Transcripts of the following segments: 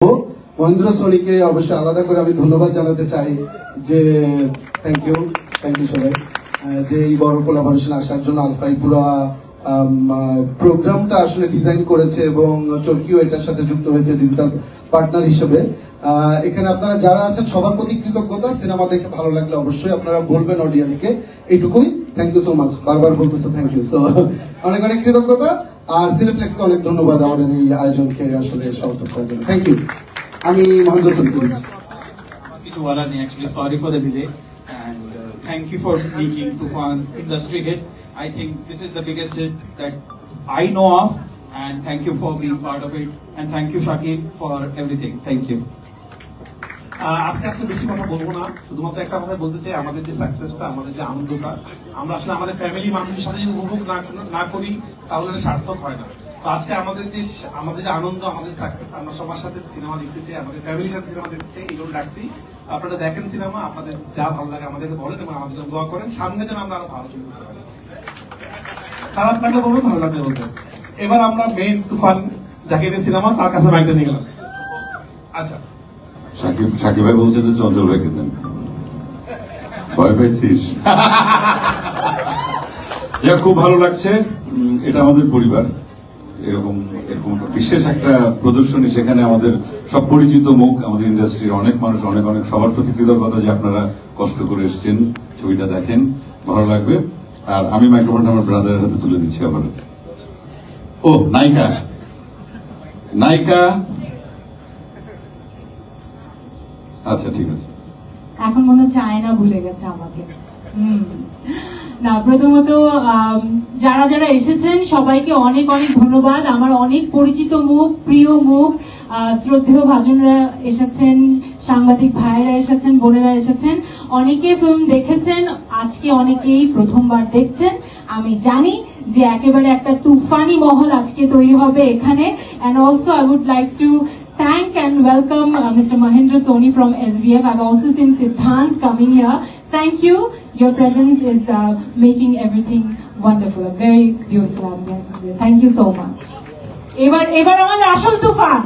মহেন্দ্র সোনিকে অবশ্যই আলাদা করে আমি ধন্যবাদ জানাতে চাই যে থ্যাংক ইউ সবাই যে এই বড় কোলাবোরেশন আসার জন্য আলফাই পুরো প্রোগ্রামটা আসলে ডিজাইন করেছে এবং চরকিও এটার সাথে যুক্ত হয়েছে ডিজিটাল পার্টনার হিসেবে। এখানে আপনারা যারা আছেন সবার প্রতি কৃতজ্ঞতা। সিনেমা দেখে ভালো লাগলে অবশ্যই আপনারা বলবেন অডিয়েন্সকে, এইটুকুই। থ্যাংক ইউ সো মাচ, বারবার বলতেছে থ্যাংক ইউ। সো অনেক অনেক কৃতজ্ঞতা আর সিনেপ্লেক্সকে অনেক ধন্যবাদ আমাদের এই আয়োজনকে আসলে সমর্থন করার জন্য। Thank you. আমি মহেন্দ্র সোনি কিছু বলার নেই, actually sorry for the delay and thank you for making Tufan industry hit. I think this is the biggest hit that I know of, and thank you for being part of it, and thank you Shakib for everything. Thank you. আজকে আসলে বেশি কথা বলবো না, শুধুমাত্র একটা কথা বলতে চাই, আমাদের যে সাকসেসটা, আমাদের যে আনন্দটা, আমরা আসলে আমাদের ফ্যামিলি মানুষের সাথে যদি উপভোগ না করি তাহলে সার্থক হয় না। তো আজকে আমাদের যে আনন্দ, আমাদের সাকসেস, আমরা সবার সাথে সিনেমা দেখতে চাই, আমাদের ফ্যামিলির সাথে সিনেমা দেখতে চাই, এই জন্য ডাকছি। আপনারা দেখেন সিনেমা, আপনাদের যা ভালো লাগে আমাদেরকে বলেন এবং আমাদের জন্য দোয়া করেন, সামনে যেন আমরা আরো ভালো করতে পারি। খারাপ লাগলে বলবেন, ভালো লাগলে বলবেন। এবার আমরা মেইন তুফান যাকে নিয়ে সিনেমা, তার কাছে মাইকটা নিয়ে গেলাম। আচ্ছা, সাকিব ভাই বলছে যে চঞ্চল ভাইকে দেন, ভয় পাইছিস? খুব ভালো লাগছে, এটা আমাদের পরিবার। এরকম এরকম বিশেষ একটা প্রদর্শনী, সেখানে আমাদের সব পরিচিত মুখ, আমাদের ইন্ডাস্ট্রির অনেক মানুষ, অনেক অনেক সবার প্রতি কৃতজ্ঞতা যে আপনারা কষ্ট করে এসেছেন, ছবিটা দেখেন, ভালো লাগবে। আর আমি মাইক্রোফোনটা আমার ব্রাদারের হাতে তুলে দিচ্ছি আবার। ও নায়িকা, নায়িকা, আচ্ছা ঠিক আছে। এখন মনে হচ্ছে আয়না ভুলে গেছে আমাকে। না, প্রথমত যারা যারা এসেছেন সবাইকে অনেক অনেক ধন্যবাদ। আমার অনেক পরিচিত মুখ, প্রিয় মুখ, শ্রদ্ধেয় ভাজনরা এসেছেন, সাংবাদিক ভাইয়েরা এসেছেন, বোনেরা এসেছেন। অনেকে ফিল্ম দেখেছেন, আজকে অনেকেই প্রথমবার দেখছেন। আমি জানি যে একেবারে একটা তুফানি মহল আজকে তৈরি হবে এখানে। And also I would like to thank and welcome Mr. Mahendra Soni from SVF. I've also seen Siddhant coming here. Thank you. Your presence is making everything wonderful. A very beautiful ambience. Thank you so much. এবার আমাদের আসল তুফান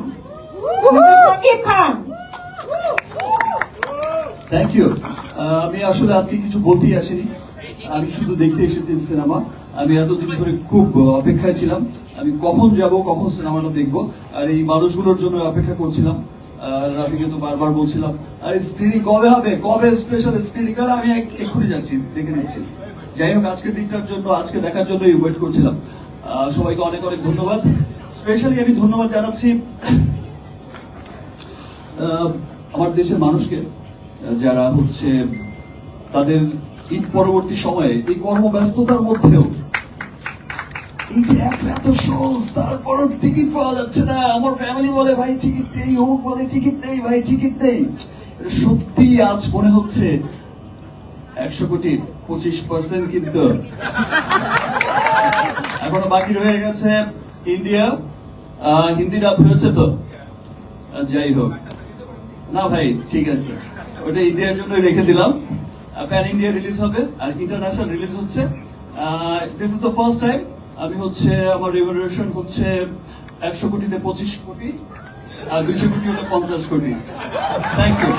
Shakib Khan. Thank you. আমি আসলে আজকে কিছু বলতেই আসিনি, আমি শুধু দেখতে এসেছি সিনেমা। আমি এতদিন ধরে খুব অপেক্ষায় ছিলাম, আমি কখন যাব, কখন সিনেমাটা দেখবো, আর এই মানুষগুলোর জন্য অপেক্ষা করছিলাম। রাফিকে তো বারবার বলছিলাম, আর স্ক্রিনিং কবে হবে, কবে স্পেশাল স্ক্রিনিং, আমি এক্ষুনি যাচ্ছি, দেখে নিচ্ছি। যাই হোক, আজকের দিকটার জন্য, আজকে দেখার জন্য ওয়েট করছিলাম। সবাইকে অনেক অনেক ধন্যবাদ। স্পেশালি আমি ধন্যবাদ জানাচ্ছি আমার দেশের মানুষকে, যারা হচ্ছে তাদের ঈদ পরবর্তী সময়ে এই কর্মব্যস্ততার মধ্যেও এই যে এত সহজ, তারপর টিকিট পাওয়া যাচ্ছে না। আমার ফ্যামিলি বলে ভাই টিকিট নেই, অমুক বলে টিকিট নেই, ভাই টিকিট নেই। সত্যি আজ মনে হচ্ছে 100 কোটির 25% কিন্তু এখনো বাকি রয়ে গেছে। ইন্ডিয়া, হিন্দি ডাব হয়েছে তো, যাই হোক না ভাই, ঠিক আছে, ওটা ইন্ডিয়ার জন্য রেখে দিলাম। প্যান ইন্ডিয়া রিলিজ হবে আর ইন্টারন্যাশনাল রিলিজ হচ্ছে। This is the first time আমি হচ্ছে, আমার রেভলিউশন হচ্ছে 100 কোটিতে 25 কোটি, আর 200 কোটি হলে 50 কোটি। Thank you.